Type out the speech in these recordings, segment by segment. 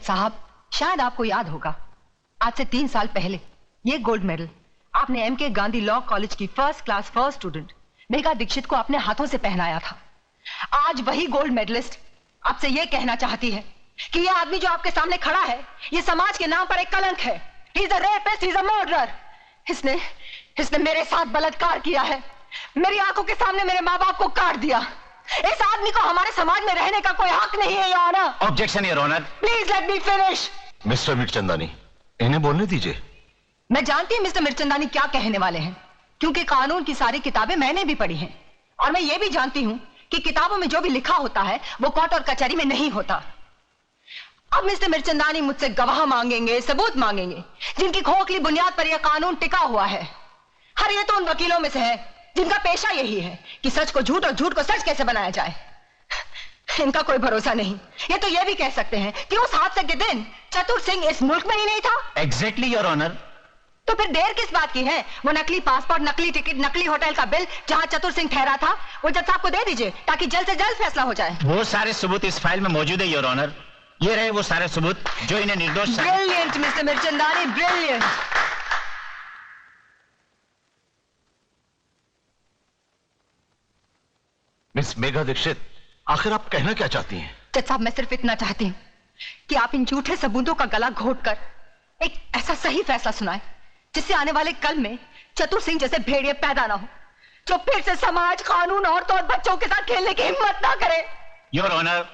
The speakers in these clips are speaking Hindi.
जज साहब, शायद आपको याद होगा, आज से 3 साल पहले ये गोल्ड मेडल आपने एमके गांधी लॉ कॉलेज की first class first student Megha Dikshit को अपने हाथों से पहनाया था। आज वही गोल्ड मेडलिस्ट आपसे ये कहना चाहती है कि ये आदमी जो आपके सामने खड़ा है, ये समाज के नाम पर एक कलंक है। He is a rapist, he is a murderer। इसने मेरे साथ बलात्कार किया है, मेरी आंखों के सामने मेरे माँ बाप को काट दिया। इस आदमी को हमारे समाज में रहने का कोई हक नहीं है, your honour. Objection, your honour. Please let me finish. Mister Mirchandani, इन्हें बोलने दीजिए। मैं जानती हूँ मिस्टर मिर्चंदानी क्या कहने वाले हैं, क्योंकि कानून की सारी किताबें मैंने भी पढ़ी हैं, और मैं ये भी जानती हूँ कि किताबों में जो भी लिखा होता है वो कोर्ट और कचहरी में नहीं होता। अब मिस्टर मिर्चंदानी मुझसे गवाह मांगेंगे, सबूत मांगेंगे, जिनकी खोखली बुनियाद पर यह कानून टिका हुआ है। हर ये तो उन वकीलों में से है जिनका पेशा यही है कि सच को झूठ और झूठ को सच कैसे बनाया जाए। इनका कोई भरोसा नहीं। ये तो ये भी कह सकते हैं कि उस हादसे के दिन चतुर सिंह इस मुल्क में ही नहीं था। Exactly your honour. तो फिर देर किस बात की है? वो नकली पासपोर्ट, नकली टिकट, नकली होटल का बिल जहां चतुर सिंह ठहरा था, वो जज साहब को दे दीजिए ताकि जल्द से जल्द फैसला हो जाए। वो सारे सबूत इस फाइल में मौजूद है योर ऑनर। ये रहे वो सारे सबूत जो इन्हें निर्दोष। Brilliant mister Mirchandani, brilliant. Miss Megha Dikshit, आखिर आप कहना क्या चाहती हैं? जज साहब, मैं सिर्फ इतना चाहती हूँ कि आप इन झूठे सबूतों का गला घोटकर एक ऐसा सही फैसला सुनाए जिससे आने वाले कल में चतुर सिंह जैसे भेड़िए पैदा ना हो, जो फिर से समाज, कानून, औरतों और बच्चों के साथ खेलने की हिम्मत ना करे। योर ऑनर,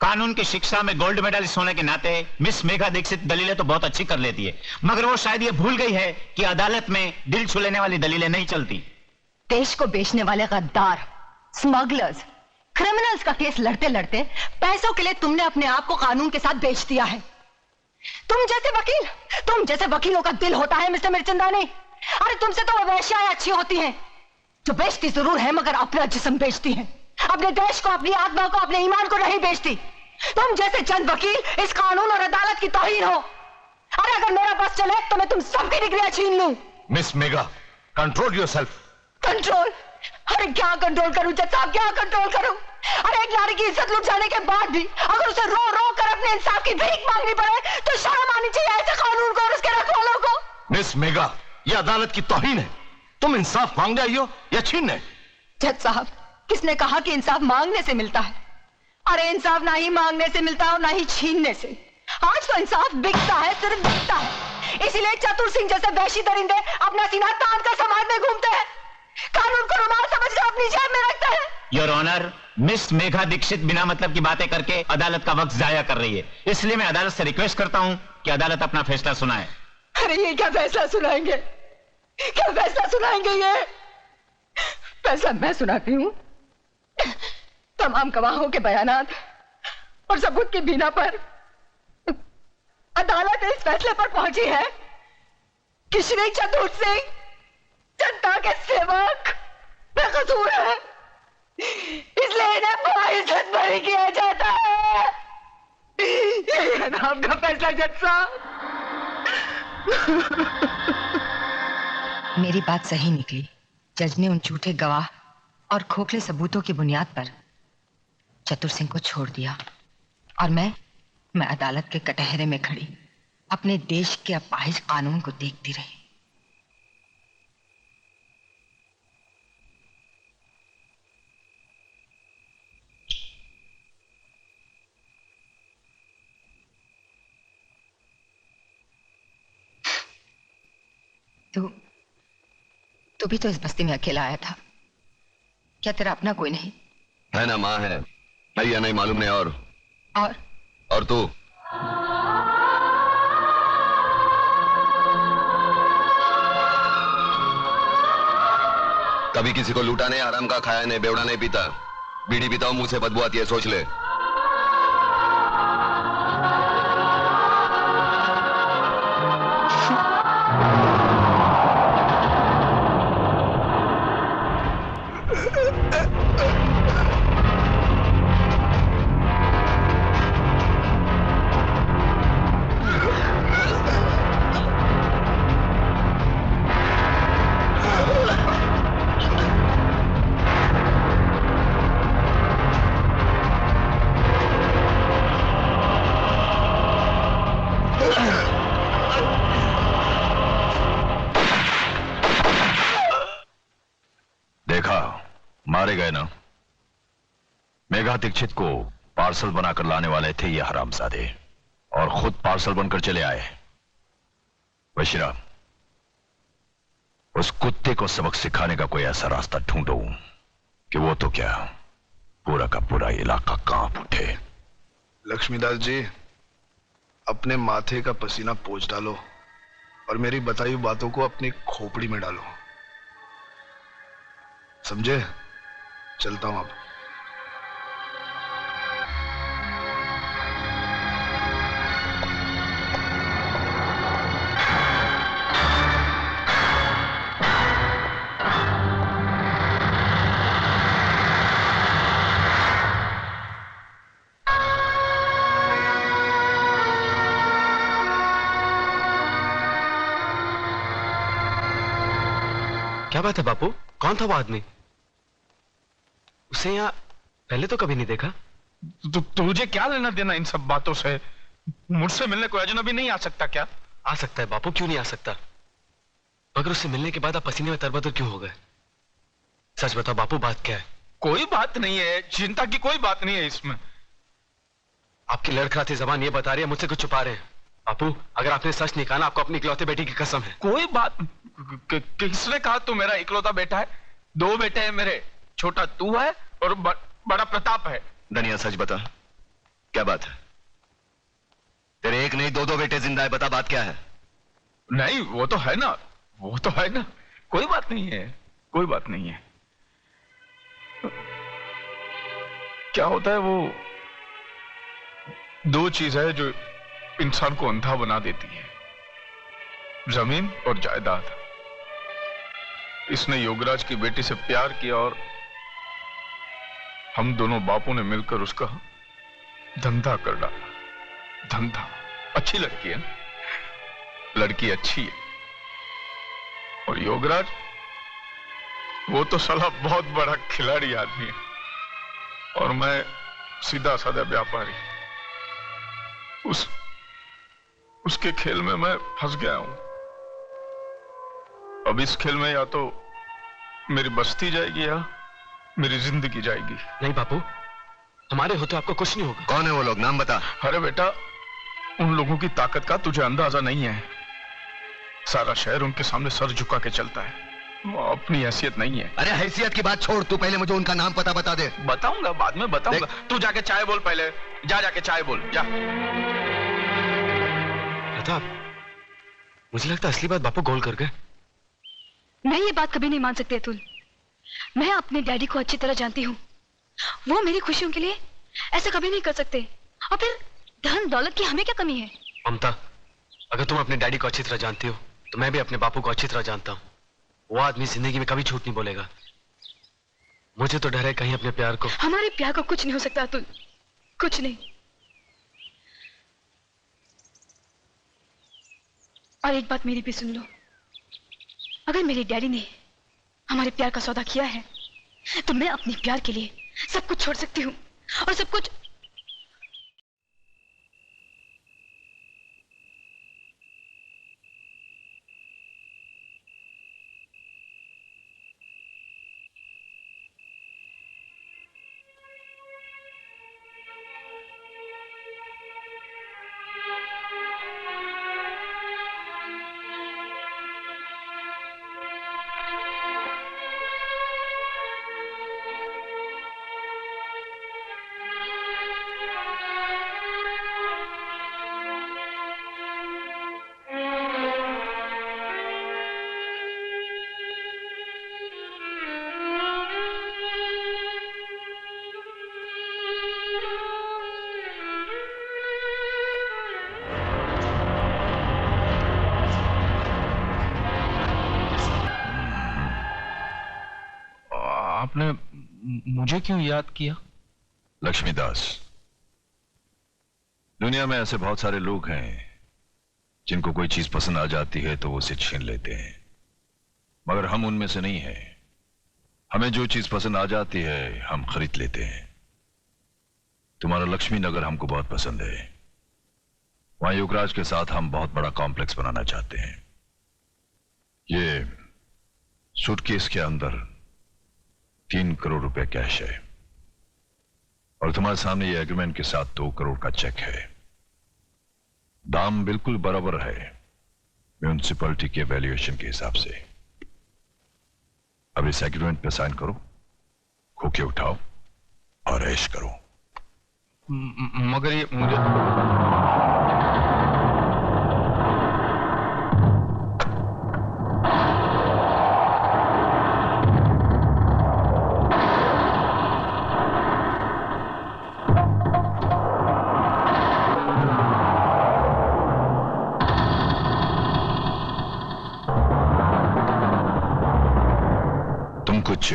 कानून की शिक्षा में गोल्ड मेडलिस्ट होने के नाते मिस मेघा दीक्षित दलीलें तो बहुत अच्छी कर लेती है, मगर वो शायद ये भूल गई है कि अदालत में दिल छू लेने वाली दलीलें नहीं चलती। देश को बेचने वाले गद्दार, स्मगलर्स, क्रिमिनल्स का केस लड़ते लड़ते पैसों के लिए तुमने अपने आप को कानून के साथ बेच दिया है। तुम जैसे वकीलों का दिल होता है मिस्टर मिर्चंदानी। अरे तुमसे तो वो वेश्याएं अच्छी होती हैं जो बेचती जरूर है मगर अपना जिस्म बेचती हैं, अपने देश को, अपनी आत्मा को, अपने ईमान को नहीं बेचती। तुम जैसे चंद वकील इस कानून और अदालत की तौहीन हो। अरे अगर मेरा बस चले तो मैं तुम सबकी डिग्रियां छीन लूं। Miss Megha, control yourself. Control? अरे क्या कंट्रोल करूं जज साहब, क्या कंट्रोल करूं? अरे एक नारी की इज्जत लुट जाने के बाद भी अगर उसे रो रो कर अपने इंसाफ की भीख मांगनी पड़े तो शर्म आनी चाहिए ऐसे कानून को और उसके रखवालों को। मिस मेघा, यह अदालत की तौहीन है। तुम इंसाफ मांगने आई हो या छीनने? जज साहब, किसने कहा कि इंसाफ मांगने से मिलता है? अरे इंसाफ ना ही मांगने से मिलता है और ना ही छीनने से। आज तो इंसाफ बिकता है, सिर्फ बिकता है। इसीलिए चतुर सिंह जैसे वैशी दरिंदे अपना सीना तान कर समाज में घूमते हैं, कानून को रुमाल समझकर अपनी जेब में रखते हैं। Your honour, miss Megha Dikshit बिना मतलब की बातें करके अदालत का वक्त जाया कर रही है, इसलिए मैं अदालत से रिक्वेस्ट करता हूं कि अदालत अपना फैसला सुनाए। अरे ये क्या फैसला सुनाएंगे? क्या फैसला सुनाएंगे? ये फैसला मैं सुनाती हूँ। तमाम गवाहों के बयानात और सबूत की बिना पर अदालत इस फैसले पर पहुंची है कि श्री चतुर सिंह जनता के सेवक बेकसूर है, इसलिए इन्हें बाइज्जत बरी किया जाता है। ये है ना आपका फैसला जज साहब? मेरी बात सही निकली। जज ने उन झूठे गवाह और खोखले सबूतों की बुनियाद पर चतुर सिंह को छोड़ दिया और मैं अदालत के कटहरे में खड़ी अपने देश के अपाहिज कानून को देखती रही। तू भी तो इस बस्ती में अकेला आया था, क्या तेरा अपना कोई नहीं? है ना, माँ है, मैं या नहीं मालूम नहीं। और तू? कभी किसी को लूटा नहीं, हराम का खाया नहीं, बेवड़ा नहीं पीता, बीड़ी पीता हूं, मुंह से बदबू आती है, सोच ले। मेघा दीक्षित को पार्सल बनाकर लाने वाले थे ये हरामजादे, और खुद पार्सल बनकर चले आए। बशीरा, उस कुत्ते को सबक सिखाने का कोई ऐसा रास्ता ढूंढो कि वो तो क्या, पूरा का पूरा इलाका कांप उठे। लक्ष्मीदास जी, अपने माथे का पसीना पोंछ डालो और मेरी बताई बातों को अपनी खोपड़ी में डालो, समझे? चलता हूं अब। क्या बात है बापू, कौन था वो आदमी? उसे यहाँ पहले तो कभी नहीं देखा। तुझे क्या लेना देना इन सब बातों से? मुझसे मिलने कोई अजनबी नहीं आ सकता क्या? आ सकता है बापू, क्यों नहीं आ सकता? मगर उससे मिलने के बाद आप पसीने में तरबतर क्यों हो गए? सच बताओ बापू, बात क्या है? कोई बात नहीं है, चिंता की कोई बात नहीं है इसमें। आपकी लड़खड़ाती जबान ये बता रही है मुझसे कुछ छुपा रहे हैं। बापू, अगर आपने सच नहीं कहा ना, आपको अपनी इकलौते बेटी की कसम है। कोई बात किसने कहा तू मेरा इकलौता बेटा है? 2 बेटे हैं मेरे, छोटा तू है और बड़ा प्रताप है। धनिया सच बता, क्या बात है? तेरे एक नहीं 2 बेटे जिंदा है, बता बात क्या है? नहीं, वो तो है ना, वो तो है ना, कोई बात नहीं है, कोई बात नहीं है। क्या होता है, वो 2 चीज है जो इंसान को अंधा बना देती है, जमीन और जायदाद। इसने योगराज की बेटी से प्यार किया और हम दोनों बापों ने मिलकर उसका धंधा कर डाला। धंधा। अच्छी लड़की है, लड़की अच्छी है। और योगराज, वो तो साला बहुत बड़ा खिलाड़ी आदमी है और मैं सीधा साधा व्यापारी। उसके खेल में मैं फंस गया हूं। अब इस खेल में या तो मेरी बस्ती जाएगी या मेरी जिंदगी जाएगी। नहीं बापू, हमारे हो तो आपको कुछ नहीं होगा। कौन है वो लोग, नाम बता। अरे बेटा, उन लोगों की ताकत का तुझे अंदाजा नहीं है। सारा शहर उनके सामने सर झुका के चलता है, वो अपनी हैसियत नहीं है। अरे हैसियत की बात छोड़, तू पहले मुझे उनका नाम पता बता दे। बताऊंगा, बाद में बताऊंगा। तू जाके चाय बोल, पहले जाके चाय बोल, जा। प्रताप, मुझे लगता है असली बात बापू गोल कर गए। मैं ये बात कभी नहीं मान सकती अतुल। मैं अपने डैडी को अच्छी तरह जानती हूँ। वो मेरी खुशियों के लिए ऐसा कभी नहीं कर सकते। और फिर धन दौलत की हमें क्या कमी है? ममता, अगर तुम अपने डैडी को अच्छी तरह जानती हो तो मैं भी अपने बापू को अच्छी तरह जानता हूँ। वो आदमी जिंदगी में कभी झूठ नहीं बोलेगा। मुझे तो डर है कहीं अपने प्यार को। हमारे प्यार को कुछ नहीं हो सकता अतुल, कुछ नहीं। और एक बात मेरी भी सुन लो, अगर मेरे डैडी ने हमारे प्यार का सौदा किया है तो मैं अपने प्यार के लिए सब कुछ छोड़ सकती हूँ। और सब कुछ आपने मुझे क्यों याद किया? लक्ष्मीदास, दुनिया में ऐसे बहुत सारे लोग हैं जिनको कोई चीज पसंद आ जाती है तो वो उसे छीन लेते हैं, मगर हम उनमें से नहीं हैं। हमें जो चीज पसंद आ जाती है हम खरीद लेते हैं। तुम्हारा लक्ष्मी नगर हमको बहुत पसंद है। वहां युवराज के साथ हम बहुत बड़ा कॉम्प्लेक्स बनाना चाहते हैं। ये सूटकेस के अंदर 3 करोड़ रुपए कैश है और तुम्हारे सामने ये एग्रीमेंट के साथ 2 करोड़ का चेक है। दाम बिल्कुल बराबर है म्यूनिसिपैलिटी के वैल्यूएशन के हिसाब से। अब इस एग्रीमेंट पे साइन करो, खोखे उठाओ और ऐश करो। मगर ये मुझे कुछ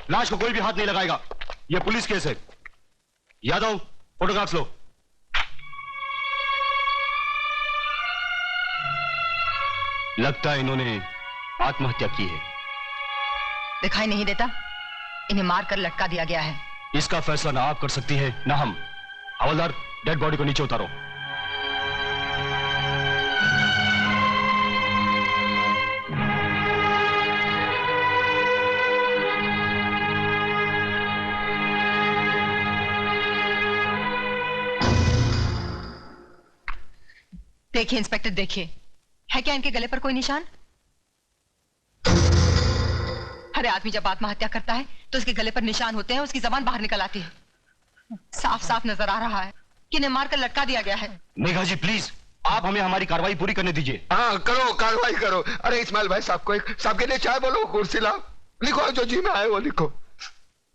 लाश को कोई भी हाथ नहीं लगाएगा। यह पुलिस केस है। यादव, फोटोग्राफ्स लो। लगता है इन्होंने आत्महत्या की है। दिखाई नहीं देता? इन्हें मारकर लटका दिया गया है। इसका फैसला ना आप कर सकती है ना हम। हवलदार, डेड बॉडी को नीचे उतारो। देखिए इंस्पेक्टर, देखिए, है क्या इनके गले पर कोई निशान? अरे आदमी जब आत्महत्या करता है तो उसके गले पर निशान होते हैं, उसकी जबान बाहर निकल आती है। साफ साफ नजर आ रहा है कि इन्हें मारकर लटका दिया गया है। मेघा जी प्लीज, आप हमें हमारी कार्रवाई पूरी करने दीजिए। हाँ करो, कार्रवाई करो। अरे इस्माइल भाई साहब को एक साहब के लिए चाय बोलो, कुर्सी लाओ, लिखो जो जी में आए वो लिखो,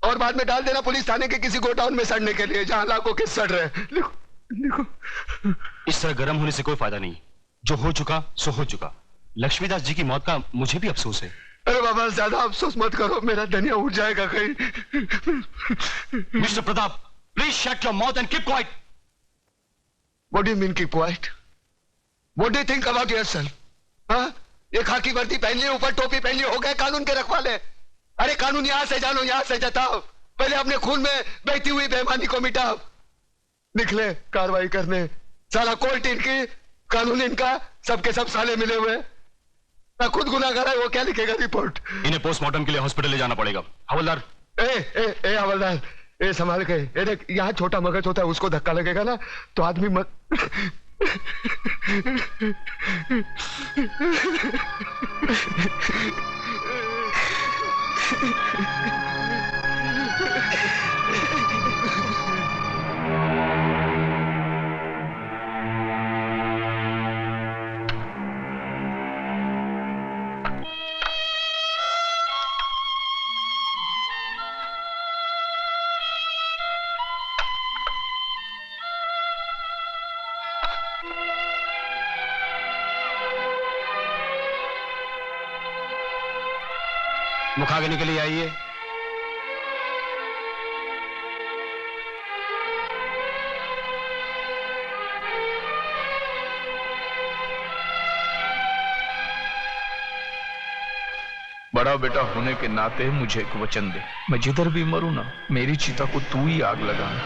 और बाद में डाल देना पुलिस थाने के किसी गोडाउन में सड़ने के लिए जहां लाखों के सड़ रहे हैं। लिखो लिखो। इस तरह गर्म होने से कोई फायदा नहीं। जो हो चुका सो हो चुका। लक्ष्मीदास जी की मौत का मुझे भी अफसोस है। अरे बाबा ज्यादा अफसोस मत करो, मेरा धनिया उठ जाएगा कहीं। Mister Pratap, please shut your mouth and keep quiet. What do you mean keep quiet? What do you think about yourself? हाँ, ये खाकी वर्दी पहन ली, ऊपर टोपी पहन ली, हो गए कानून के रखवाले। अरे कानून यहां से जानो, यहां से जताओ, पहले अपने खून में बहती हुई बेईमानी को मिटाओ। निकले कार्रवाई करने। साला कोर्ट इनकी, कानून इनका, सबके सब साले मिले हुए। ना खुद गुनाहगार है, वो क्या लिखेगा रिपोर्ट? इन्हें पोस्टमार्टम के लिए हॉस्पिटल ले जाना पड़ेगा। हवलदार, ए हवलदार, ए संभाल के। ए देख, यहाँ छोटा मगज होता है, उसको धक्का लगेगा ना तो आदमी मत। मुखाग्नि के लिए आइए। बड़ा बेटा होने के नाते मुझे एक वचन दे, मैं जिधर भी मरूं ना, मेरी चिता को तू ही आग लगाना।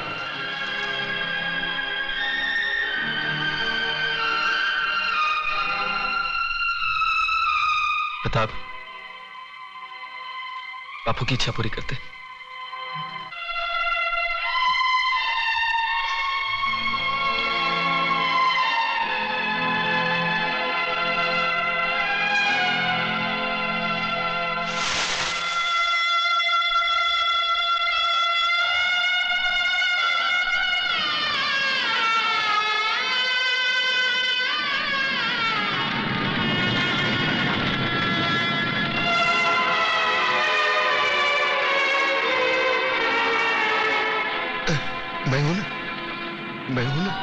प्रताप, बापू की इच्छा पूरी करते। मैं हूं ना, मैं हूं ना।